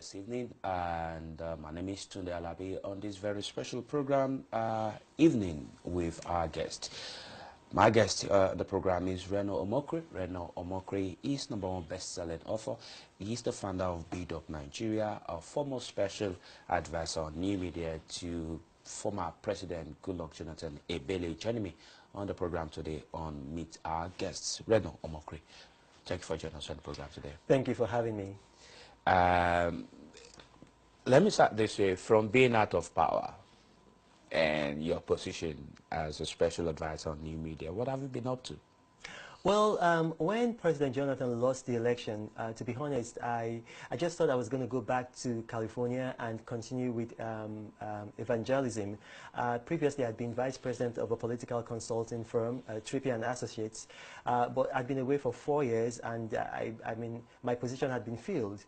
this evening, and my name is Tunde Alabi on this very special program, Evening with our guest. My guest the program is Reno Omokri. Reno Omokri is #1 best-selling author. He is the founder of BDOC Nigeria, a former special advisor on new media to former President Goodluck Jonathan Ebele. Joining me on the program today on Meet Our Guests, Reno Omokri. Thank you for joining us on the program today. Thank you for having me. Let me start this way. From being out of power and your position as a special advisor on new media, what have you been up to? Well, when President Jonathan lost the election, to be honest, I just thought I was going to go back to California and continue with evangelism. Previously, I'd been vice president of a political consulting firm, Trippi and Associates, but I'd been away for 4 years, and I mean, my position had been filled.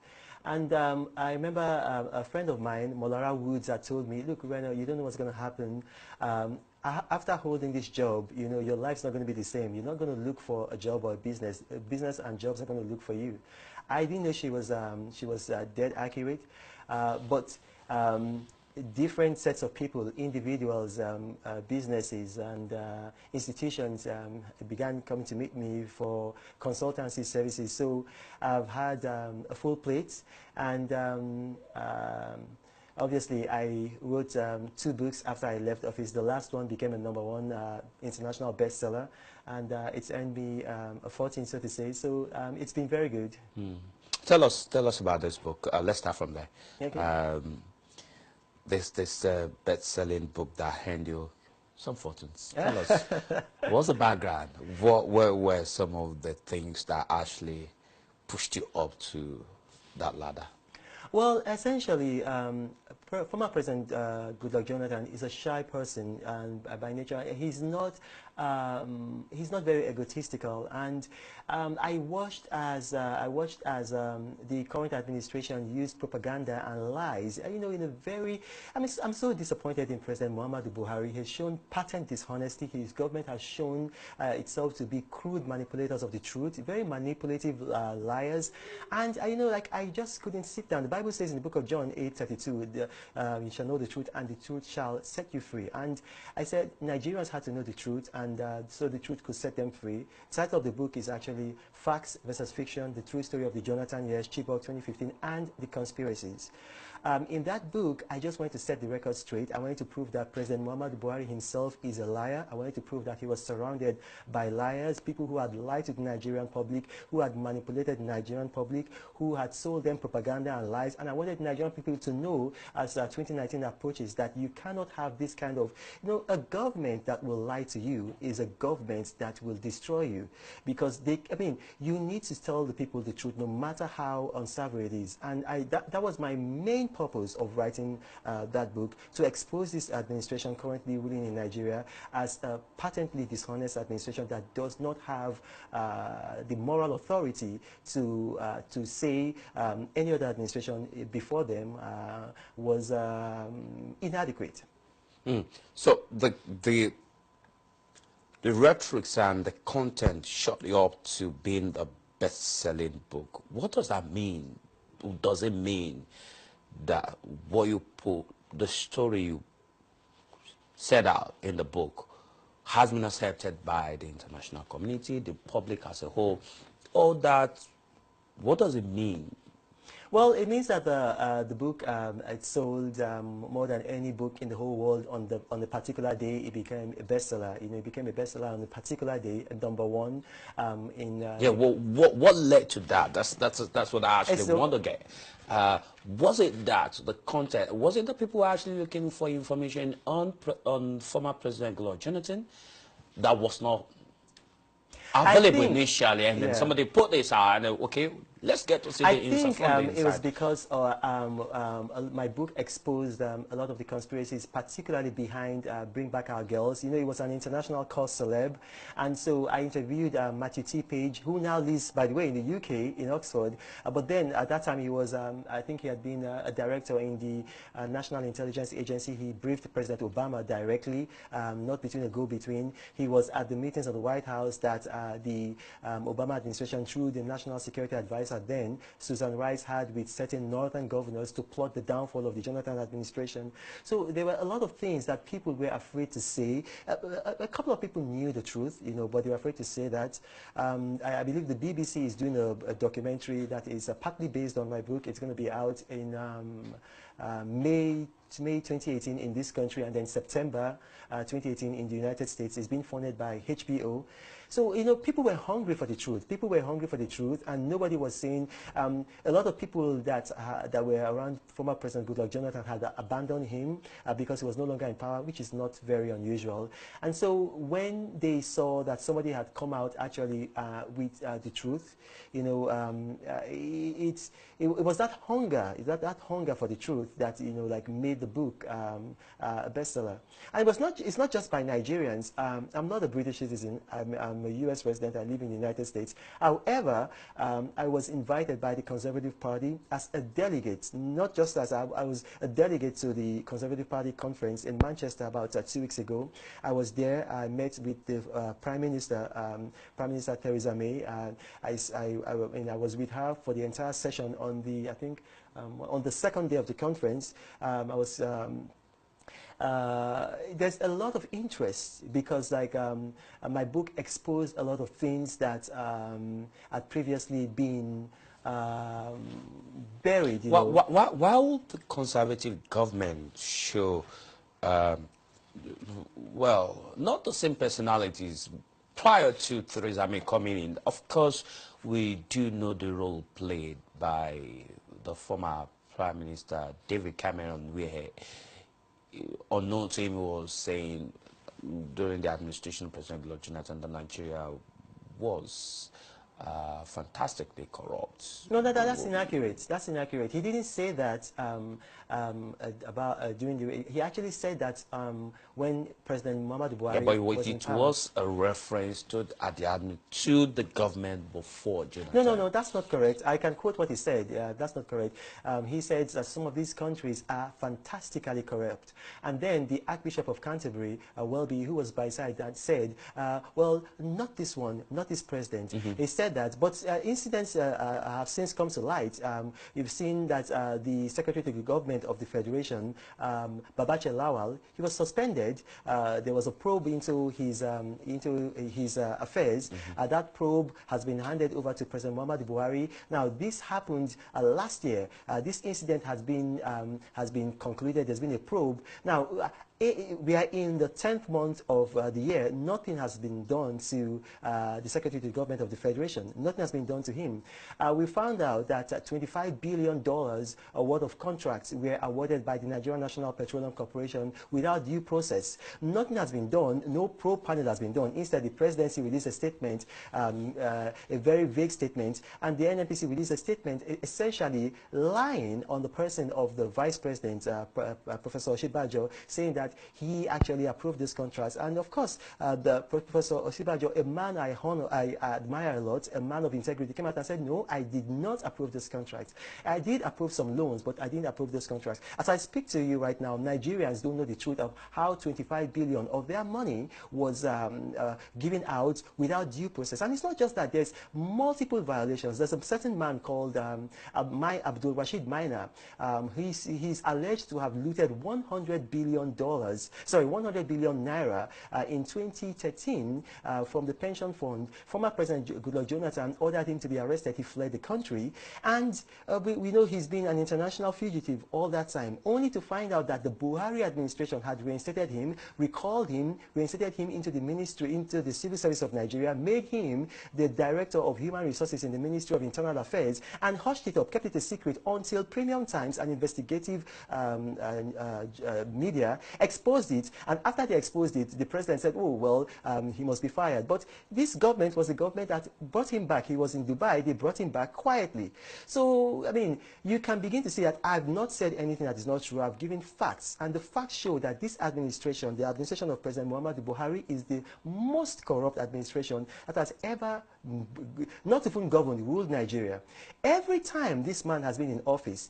And I remember a friend of mine, Molara Woods, had told me, look, Reno, you don't know what's going to happen. After holding this job, you know, your life's not going to be the same. You're not going to look for a job or a business. Business and jobs are going to look for you. I didn't know she was dead accurate, but different sets of people, individuals, businesses, and institutions began coming to meet me for consultancy services. So I've had a full plate, and obviously, I wrote 2 books after I left office. The last one became a #1 international bestseller, and it's earned me a fortune, so to say. So it's been very good. Tell us about this book. Let's start from there. Okay. This best-selling book that earned you some fortunes. Tell us, what's the background? What were some of the things that actually pushed you up to that ladder? Well, essentially, former President Goodluck Jonathan is a shy person, and by nature, he's not very egotistical. And I watched as the current administration used propaganda and lies. You know, in a very, I'm so disappointed in President Muhammadu Buhari. He has shown patent dishonesty. His government has shown itself to be crude manipulators of the truth, very manipulative liars. And you know, like, I just couldn't sit down. The Bible says in the book of John 8:32, you shall know the truth, and the truth shall set you free. And I said Nigerians had to know the truth, and so the truth could set them free. The title of the book is actually Facts versus Fiction: The True Story of the Jonathan Years, Chibok 2015, and the Conspiracies. In that book, I just wanted to set the record straight. I wanted to prove that President Muhammadu Buhari himself is a liar. I wanted to prove that he was surrounded by liars, people who had lied to the Nigerian public, who had manipulated the Nigerian public, who had sold them propaganda and lies. And I wanted Nigerian people to know, as 2019 approaches, that you cannot have this kind of, you know, a government that will lie to you is a government that will destroy you. Because you need to tell the people the truth, no matter how unsavory it is. And that was my main purpose of writing that book, to expose this administration currently ruling in Nigeria as a patently dishonest administration that does not have the moral authority to say any other administration before them was inadequate. So the rhetorics and the content shot you up to being the best-selling book. What does that mean? Does it mean that what you put, the story you set out in the book, has been accepted by the international community, the public as a whole? All that, what does it mean? Well, it means that the book it sold more than any book in the whole world on the particular day. It became a bestseller. You know, it became a bestseller on the particular day, #1 in. Yeah. Well, what led to that? That's what I actually want to get. Was it that the content? Was it that people were actually looking for information on former President Goodluck Jonathan that was not available initially, and then somebody put this out, and okay, let's get to see the inside. I think it was because my book exposed a lot of the conspiracies, particularly behind Bring Back Our Girls. You know, it was an international cause celeb, and so I interviewed Matthew T. Page, who now lives, by the way, in the UK, in Oxford. But then at that time he was, I think he had been a director in the National Intelligence Agency. He briefed President Obama directly, not between a go-between. He was at the meetings of the White House that the Obama administration, through the National Security Advisor Manchester then, Susan Rice had with certain northern governors to plot the downfall of the Jonathan administration. So there were a lot of things that people were afraid to say. A couple of people knew the truth, you know, but they were afraid to say that. I believe the BBC is doing a documentary that is partly based on my book. It's going to be out in May 2018 in this country, and then September 2018 in the United States. It's been funded by HBO. So, you know, people were hungry for the truth. People were hungry for the truth, and nobody was saying. A lot of people that were around former President Goodluck Jonathan had abandoned him because he was no longer in power, which is not very unusual. And so when they saw that somebody had come out actually with the truth, you know, it was that hunger, that hunger for the truth that, you know, like made the book a bestseller. And it's not just by Nigerians. I'm not a British citizen. I'm a U.S. resident. I live in the United States. However, I was invited by the Conservative Party as a delegate, not just as I was a delegate to the Conservative Party conference in Manchester about 2 weeks ago. I was there. I met with the Prime Minister Theresa May. I was with her for the entire session on the, I think, on the second day of the conference. There's a lot of interest because, like, my book exposed a lot of things that had previously been buried. You know. While the conservative government show, well, not the same personalities prior to Theresa May coming in, of course, we do know the role played by the former Prime Minister David Cameron, where unknown to him was saying during the administration of President Goodluck Jonathan that Nigeria was fantastically corrupt. No, that's inaccurate. That's inaccurate. He didn't say that about during the. He actually said that when President Muhammadu Buhari was in power. It was a reference to the government before Jonathan. No, that's not correct. I can quote what he said. That's not correct. He said that some of these countries are fantastically corrupt. And then the Archbishop of Canterbury, Welby, who was by his side, that said, well, not this one, not this president. He said that, but incidents have since come to light. You've seen that the Secretary to the Government of the Federation, Babache Lawal, he was suspended. There was a probe into his affairs. That probe has been handed over to President Muhammadu Buhari. Now, this happened last year. This incident has been concluded. There's been a probe. Now, we are in the 10th month of the year. Nothing has been done to the Secretary to the Government of the Federation. Nothing has been done to him. We found out that $25 billion worth of contracts were awarded by the Nigerian National Petroleum Corporation without due process. Nothing has been done. No probe panel has been done. Instead, the presidency released a statement, a very vague statement, and the NNPC released a statement essentially lying on the person of the Vice President, Professor Oshibajo, saying that he actually approved this contract. And of course, the Professor Oshibajo, a man I admire a lot, a man of integrity, came out and said, no, I did not approve this contract. I did approve some loans, but I didn't approve this contract. As I speak to you right now, Nigerians don't know the truth of how 25 billion of their money was given out without due process. And it's not just that. There's multiple violations. There's a certain man called Abdul Rashid Maina. He's alleged to have looted $100 billion, 100 billion naira in 2013 from the pension fund. Former President Goodluck Jonathan ordered him to be arrested. He fled the country, and we know he's been an international fugitive all that time, only to find out that the Buhari administration had reinstated him, recalled him, reinstated him into the ministry, into the civil service of Nigeria, made him the director of human resources in the Ministry of Internal Affairs, and hushed it up, kept it a secret until Premium Times, an investigative media, exposed it. And after they exposed it, the president said, oh, well, he must be fired. But this government was the government that brought him back. He was in Dubai. They brought him back quietly. So, I mean, you can begin to see that I've not said anything that is not true. I've given facts. And the facts show that this administration, the administration of President Muhammadu Buhari, is the most corrupt administration that has ever, not even governed, ruled Nigeria. Every time this man has been in office,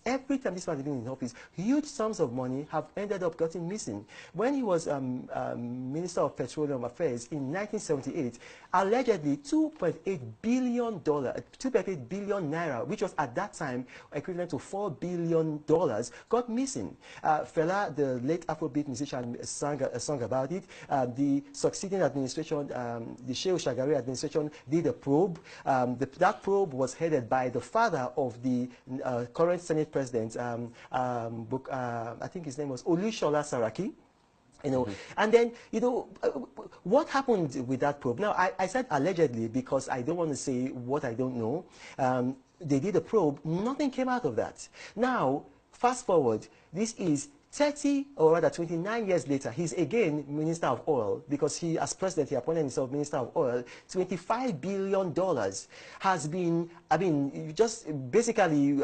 huge sums of money have ended up getting missing. question. When he was Minister of Petroleum Affairs in 1978, allegedly $2.8 billion, 2.8 billion naira, which was at that time equivalent to $4 billion, got missing. Fela, the late Afrobeat musician, sang a song about it. The succeeding administration, the Shehu Shagari administration, did a probe. That probe was headed by the father of the current Senate President, I think his name was Olushola Saraki. You know, and then, you know, what happened with that probe? Now, I said allegedly because I don't want to say what I don't know. They did a probe, nothing came out of that. Now, fast forward, this is 30 or rather 29 years later, he's again Minister of Oil because he, as president, he appointed himself Minister of Oil. $25 billion has been, just basically,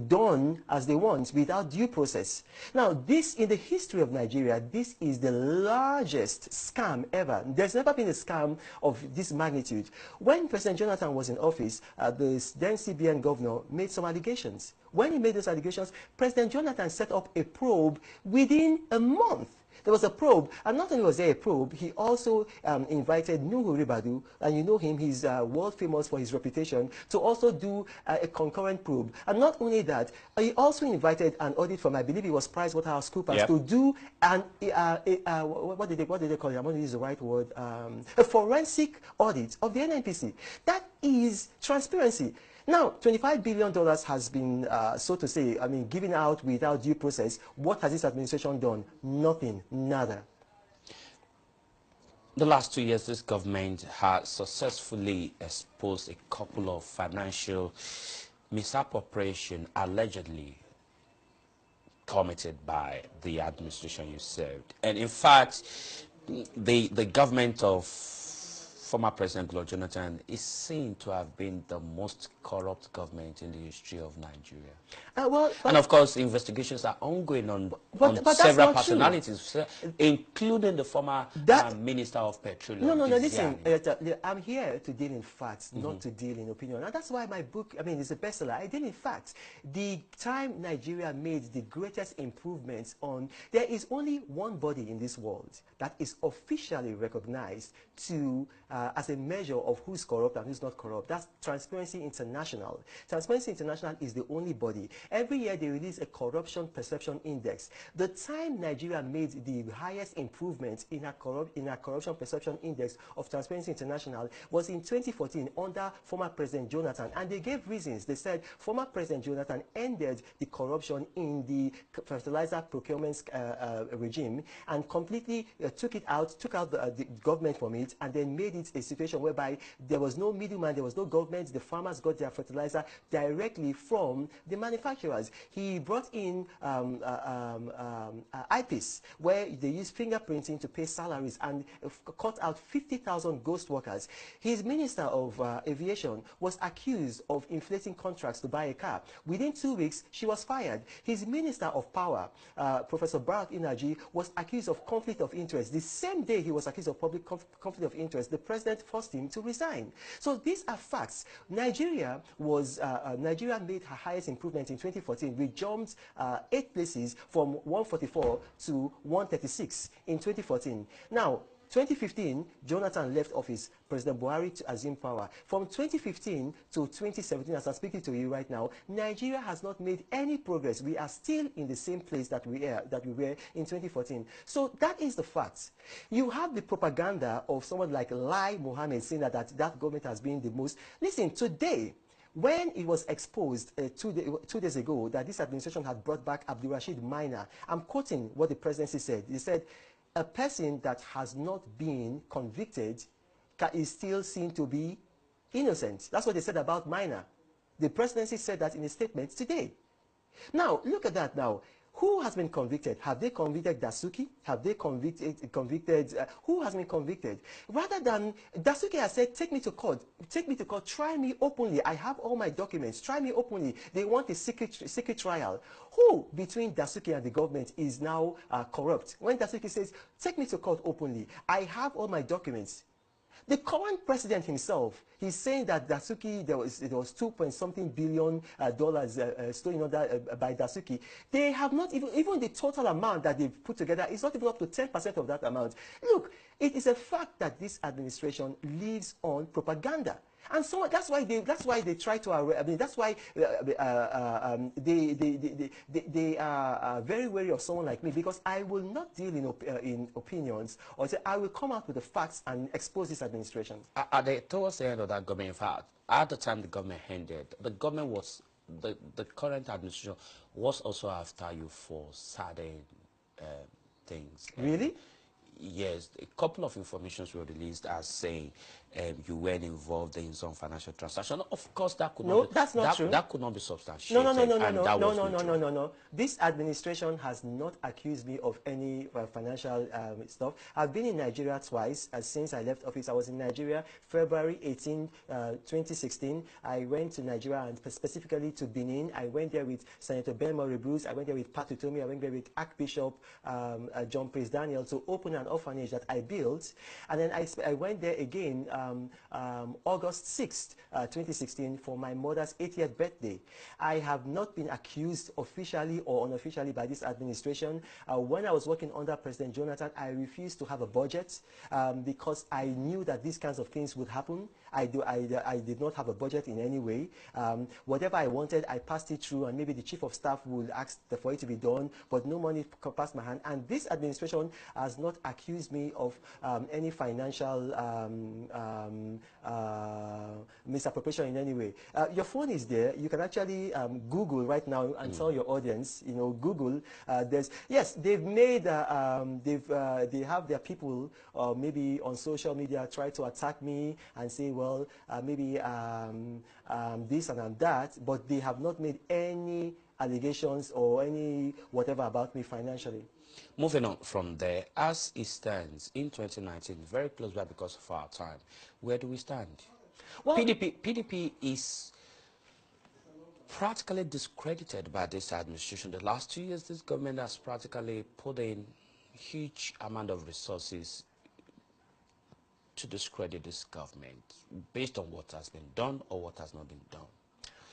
done as they want without due process. Now, this, in the history of Nigeria, this is the largest scam ever. There's never been a scam of this magnitude. When President Jonathan was in office, the then CBN governor made some allegations. When he made those allegations, President Jonathan set up a probe within a month. There was a probe, and not only was there a probe, he also invited Nuhu Ribadu, and you know him, he's world famous for his reputation, to also do a concurrent probe. And not only that, he also invited an audit from, I believe it was PricewaterhouseCoopers, to do an, what did they call it? I'm going to use the right word, a forensic audit of the NNPC. That is transparency. Now, $25 billion has been, so to say, given out without due process. What has this administration done? Nothing, nada. The last 2 years, this government has successfully exposed a couple of financial misappropriation allegedly committed by the administration you served. And in fact, the government of former President Goodluck Jonathan is seen to have been the most corrupt government in the history of Nigeria. And of course, investigations are ongoing on several personalities, including the former Minister of Petroleum. No, listen, I'm here to deal in facts, not to deal in opinion. And that's why my book, it's a bestseller. I deal in facts. The time Nigeria made the greatest improvements on, there is only one body in this world that is officially recognized to as a measure of who's corrupt and who's not corrupt. That's Transparency International. Transparency International is the only body. Every year they release a corruption perception index. The time Nigeria made the highest improvements in our corruption perception index of Transparency International was in 2014 under former President Jonathan, and they gave reasons. They said former President Jonathan ended the corruption in the fertilizer procurement regime and completely took out the government from it, and then made it a situation whereby there was no middleman, there was no government, the farmers got their fertilizer directly from the manufacturers. He brought in IPIS, where they used fingerprinting to pay salaries and cut out 50,000 ghost workers. His Minister of Aviation was accused of inflating contracts to buy a car. Within 2 weeks, she was fired. His Minister of Power, Professor Barak Inaji, was accused of conflict of interest. The same day he was accused of public conflict of interest, the president forced him to resign. So these are facts. Nigeria made her highest improvement in 2014. We jumped 8 places from 144 to 136 in 2014. Now, 2015, Jonathan left office, President Buhari to assume power. From 2015 to 2017, as I'm speaking to you right now, Nigeria has not made any progress. We are still in the same place that we were in 2014. So that is the fact. You have the propaganda of someone like Lai Mohammed saying that government has been the most. Listen, today, when it was exposed 2 days ago that this administration had brought back Abdulrashid Maina, I'm quoting what the presidency said. They said, a person that has not been convicted is still seen to be innocent. That's what they said about Maina. The presidency said that in a statement today. Now, look at that now. Who has been convicted? Have they convicted Dasuki? Have they convicted who has been convicted? Rather than, Dasuki has said, take me to court, try me openly. I have all my documents, try me openly. They want a secret trial. Who between Dasuki and the government is now corrupt? When Dasuki says, take me to court openly, I have all my documents. The current president himself, he's saying that Dasuki, there was 2 point something billion dollars stolen under by Dasuki. They have not even the total amount that they've put together is not even up to 10% of that amount. Look, it is a fact that this administration lives on propaganda. And so that's why they try to. I mean, that's why they are very wary of someone like me, because I will not deal in opinions, or say I will come out with the facts and expose this administration. Towards the end of that government, in fact, at the time the government ended, the government was the current administration was also after you for certain things. Really? Yes, a couple of informations were released as saying you weren't involved in some financial transaction. Of course, that could not be, that's not true. That could not be substantiated. No. This administration has not accused me of any financial stuff. I've been in Nigeria twice since I left office. I was in Nigeria February 18, 2016. I went to Nigeria and specifically to Benin. I went there with Senator Ben Moribus. I went there with Pat Utomi. I went there with Archbishop John Praise Daniel to open an orphanage that I built. And then I went there again August 6th, 2016 for my mother's 80th birthday. I have not been accused officially or unofficially by this administration. When I was working under President Jonathan, I refused to have a budget because I knew that these kinds of things would happen. I did not have a budget in any way. Whatever I wanted, I passed it through, and maybe the chief of staff would ask for it to be done, but no money passed my hand. And this administration has not accused me of any financial misappropriation in any way. Your phone is there. You can actually Google right now and tell your audience, Google. They've made, they have their people maybe on social media try to attack me and say, well, maybe this and that, but they have not made any allegations or any whatever about me financially. Moving on from there, as it stands in 2019, very close by because of our time, where do we stand? Well, PDP is practically discredited by this administration. The last 2 years, this government has practically put in huge amount of resources to discredit this government based on what has been done or what has not been done.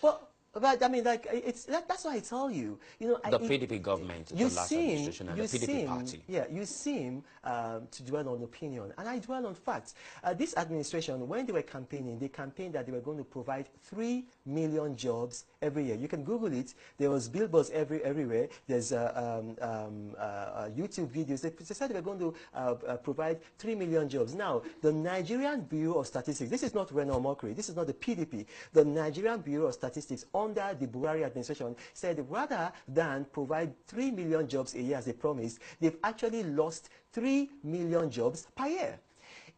Well, but I mean, like, that's why I tell you, the PDP government, the last administration, and the PDP party. Yeah, you seem to dwell on opinion, and I dwell on facts. This administration, when they were campaigning, they campaigned that they were going to provide 3 million jobs every year. You can Google it. There was billboards everywhere. There's YouTube videos. They said they were going to provide 3 million jobs. Now, the Nigerian Bureau of Statistics, this is not Reno Mokri, this is not the PDP. The Nigerian Bureau of Statistics under the Buhari administration said rather than provide 3 million jobs a year as they promised, they've actually lost 3 million jobs per year.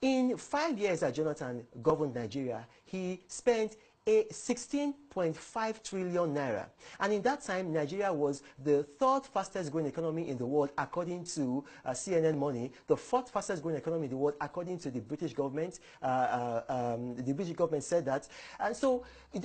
In 5 years that Jonathan governed Nigeria, he spent 16.5 trillion naira. And in that time, Nigeria was the 3rd fastest growing economy in the world, according to CNN Money, the 4th fastest growing economy in the world, according to the British government. The British government said that. And so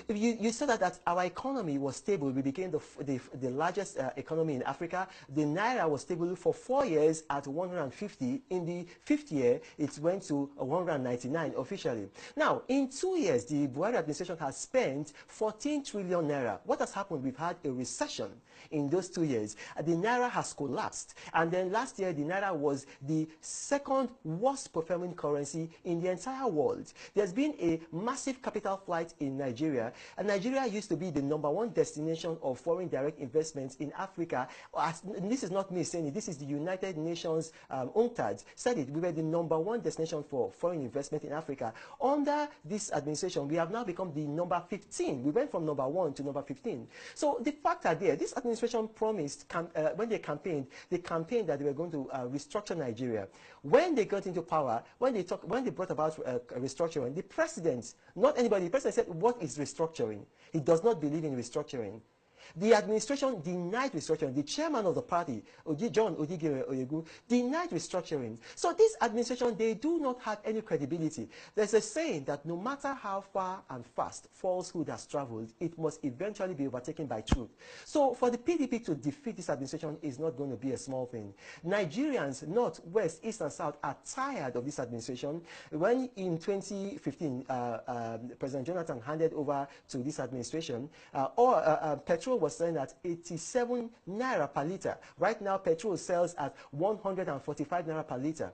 you said that our economy was stable. We became the largest economy in Africa. The naira was stable for 4 years at 150. In the 5th year, it went to 199 officially. Now, in 2 years, the Buhari administration has spent 14 trillion naira. What has happened? We've had a recession in those 2 years. The naira has collapsed. And then last year, the naira was the 2nd worst performing currency in the entire world. There's been a massive capital flight in Nigeria. And Nigeria used to be the #1 destination of foreign direct investments in Africa. This is not me saying it. This is the United Nations UNCTAD said it. We were the #1 destination for foreign investment in Africa. Under this administration, we have now become the number 15. We went from #1 to number 15. So the facts are there. This administration promised, when they campaigned that they were going to restructure Nigeria. When they got into power, when they brought about restructuring, the president, not anybody, the president said, what is restructuring? He does not believe in restructuring. The administration denied restructuring. The chairman of the party, John Odigire Oyegu, denied restructuring. So this administration, they do not have any credibility. There's a saying that no matter how far and fast falsehood has traveled, it must eventually be overtaken by truth. So for the PDP to defeat this administration is not going to be a small thing. Nigerians, North, West, East and South are tired of this administration. When in 2015, President Jonathan handed over to this administration, petrol was selling at 87 naira per liter. Right now, petrol sells at 145 naira per liter.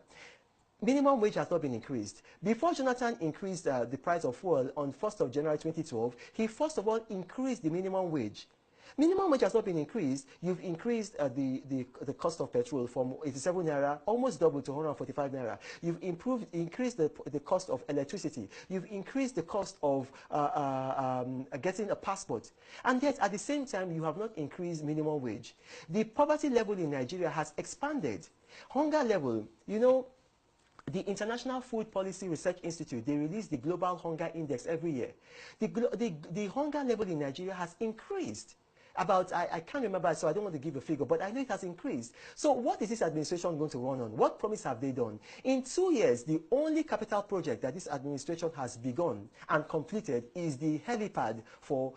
Minimum wage has not been increased. Before Jonathan increased the price of fuel on 1st of January 2012, he first of all increased the minimum wage. Minimum wage has not been increased. You've increased the cost of petrol from 87 naira, almost double to 145 naira. You've increased the cost of electricity. You've increased the cost of getting a passport. And yet, at the same time, you have not increased minimum wage. The poverty level in Nigeria has expanded. Hunger level, you know, the International Food Policy Research Institute, they release the Global Hunger Index every year. The hunger level in Nigeria has increased. I can't remember, so I don't want to give a figure, but I know it has increased. So what is this administration going to run on? What promise have they done? In 2 years, the only capital project that this administration has begun and completed is the helipad for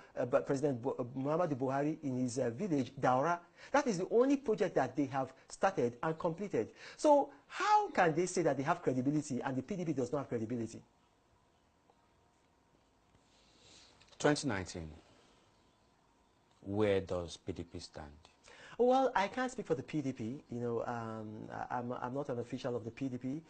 President Muhammadu Buhari in his village, Daura. That is the only project that they have started and completed. So how can they say that they have credibility and the PDP does not have credibility? 2019. Where does PDP stand? Well, I can't speak for the PDP. You know, I'm not an official of the PDP.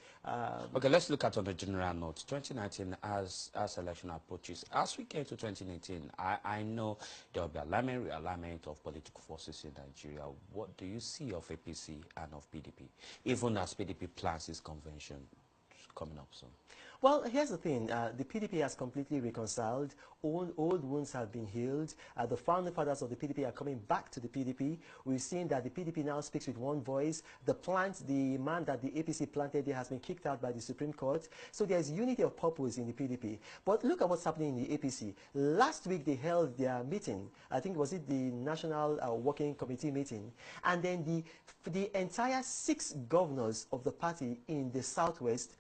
Okay, let's look at on the general note. 2019, as election approaches, as we get to 2019, I know there will be realignment of political forces in Nigeria. What do you see of APC and of PDP, even as PDP plans its convention coming up soon? Well, here's the thing. The PDP has completely reconciled. Old wounds have been healed. The founding fathers of the PDP are coming back to the PDP. We've seen that the PDP now speaks with one voice. The man that the APC planted there has been kicked out by the Supreme Court. So there's unity of purpose in the PDP. But look at what's happening in the APC. Last week, they held their meeting. I think, was it the National Working Committee meeting? And then the entire 6 governors of the party in the Southwest,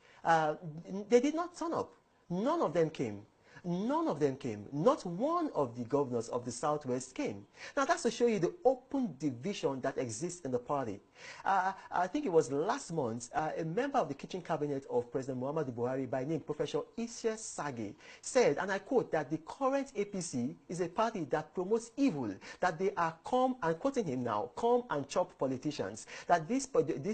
they did not turn up. None of them came. None of them came. Not one of the governors of the Southwest came. Now that's to show you the open division that exists in the party. I think it was last month, a member of the kitchen cabinet of President Muhammadu Buhari by name Professor Ishe Sagi said, and I quote, that the current APC is a party that promotes evil, that they are come, and quoting him now, come and chop politicians, that this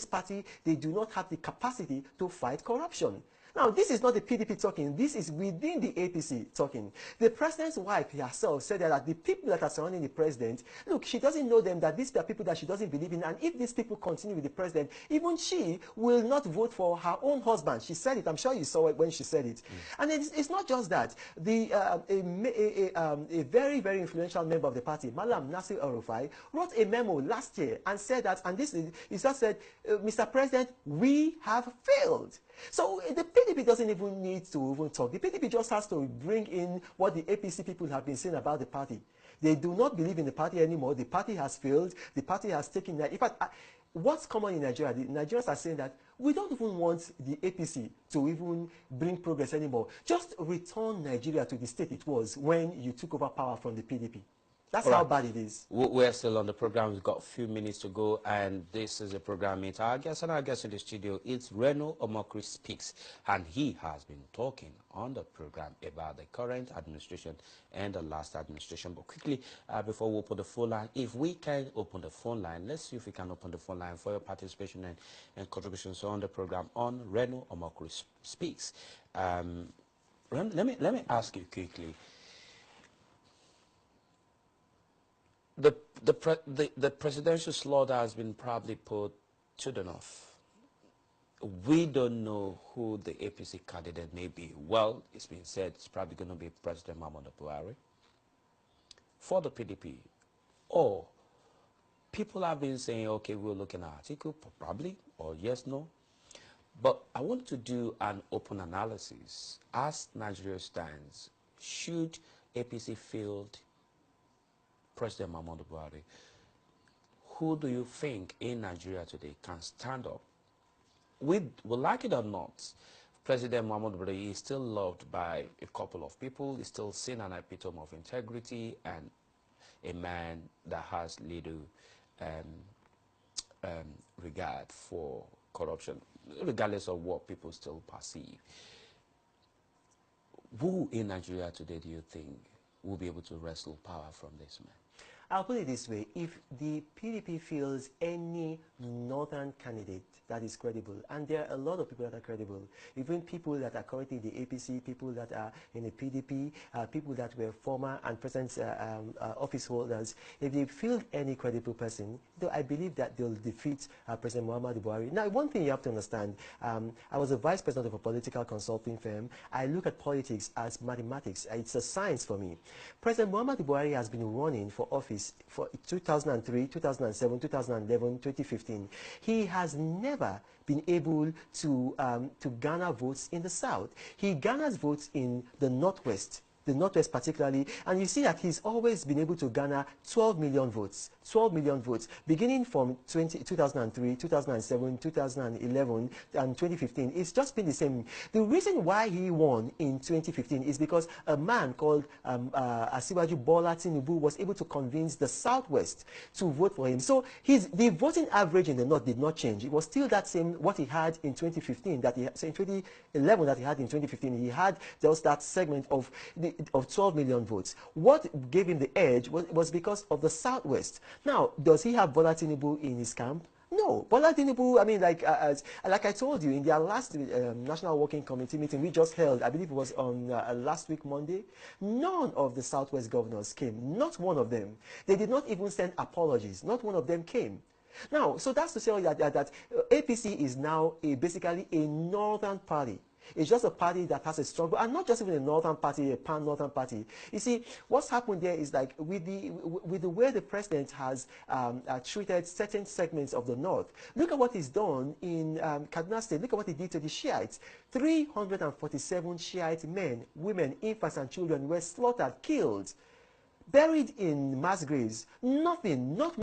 party, they do not have the capacity to fight corruption. Now, this is not the PDP talking. This is within the APC talking. The president's wife herself said that the people that are surrounding the president, look, she doesn't know them, that these are people that she doesn't believe in. And if these people continue with the president, even she will not vote for her own husband. She said it. I'm sure you saw it when she said it. And it's not just that. A very, very influential member of the party, Malam Nasir El-Rufai, wrote a memo last year and said that, and this is, he just said, Mr. President, we have failed. So the PDP doesn't even need to even talk. The PDP just has to bring in what the APC people have been saying about the party. They do not believe in the party anymore. The party has failed. The party has taken that. In fact, what's common in Nigeria, the Nigerians are saying that we don't even want the APC to even bring progress anymore. Just return Nigeria to the state it was when you took over power from the PDP. That's how bad it is. We're still on the program. We've got a few minutes to go, and this is a program. It's our guest, and our guest in the studio, it's Reno Omokri Speaks, and he has been talking on the program about the current administration and the last administration. But quickly, before we open the phone line, if we can open the phone line, let's see if we can open the phone line for your participation and contributions on the program on Reno Omokri Speaks. Let me ask you quickly. The presidential slaughter has been probably put to the north. We don't know who the APC candidate may be. Well, it's been said it's probably going to be President Muhammadu Buhari for the PDP. Or people have been saying, okay, we'll look at an article, probably, or yes, no. But I want to do an open analysis. As Nigeria stands, should APC field President Muhammadu Buhari, who do you think in Nigeria today can stand up? We like it or not, President Muhammadu Buhari is still loved by a couple of people. He's still seen an epitome of integrity and a man that has little regard for corruption, regardless of what people still perceive. Who in Nigeria today do you think will be able to wrestle power from this man? I'll put it this way. If the PDP feels any northern candidate that is credible, and there are a lot of people that are credible, even people that are currently in the APC, people that are in the PDP, people that were former and present office holders, if they feel any credible person, though I believe that they'll defeat President Muhammadu Buhari. Now, one thing you have to understand, I was a vice president of a political consulting firm. I look at politics as mathematics. It's a science for me. President Muhammadu Buhari has been running for office for 2003, 2007, 2011, 2015. He has never been able to garner votes in the South. He garners votes in the Northwest particularly, and you see that he's always been able to garner 12 million votes, beginning from 2003, 2007, 2011, and 2015. It's just been the same. The reason why he won in 2015 is because a man called Asiwaju Bola Tinubu was able to convince the Southwest to vote for him. So the voting average in the North did not change. It was still that same, what he had in 2015, that he, so in 2011 that he had in 2015. He had just that segment of 12 million votes. What gave him the edge was because of the Southwest. Now, does he have Bola Tinubu in his camp? No. Bola Tinubu, I mean, like I told you, in their last National Working Committee meeting we just held, I believe it was on last week, Monday, none of the Southwest governors came. Not one of them. They did not even send apologies. Not one of them came. Now, so that's to tell you that APC is now basically a northern party. It's just a party that has a strong, and not just even a northern party, a pan-northern party. You see, what's happened there is like with the way the president has treated certain segments of the north. Look at what he's done in Kaduna State. Look at what he did to the Shiites. 347 Shiite men, women, infants, and children were slaughtered, killed, buried in mass graves. Nothing, not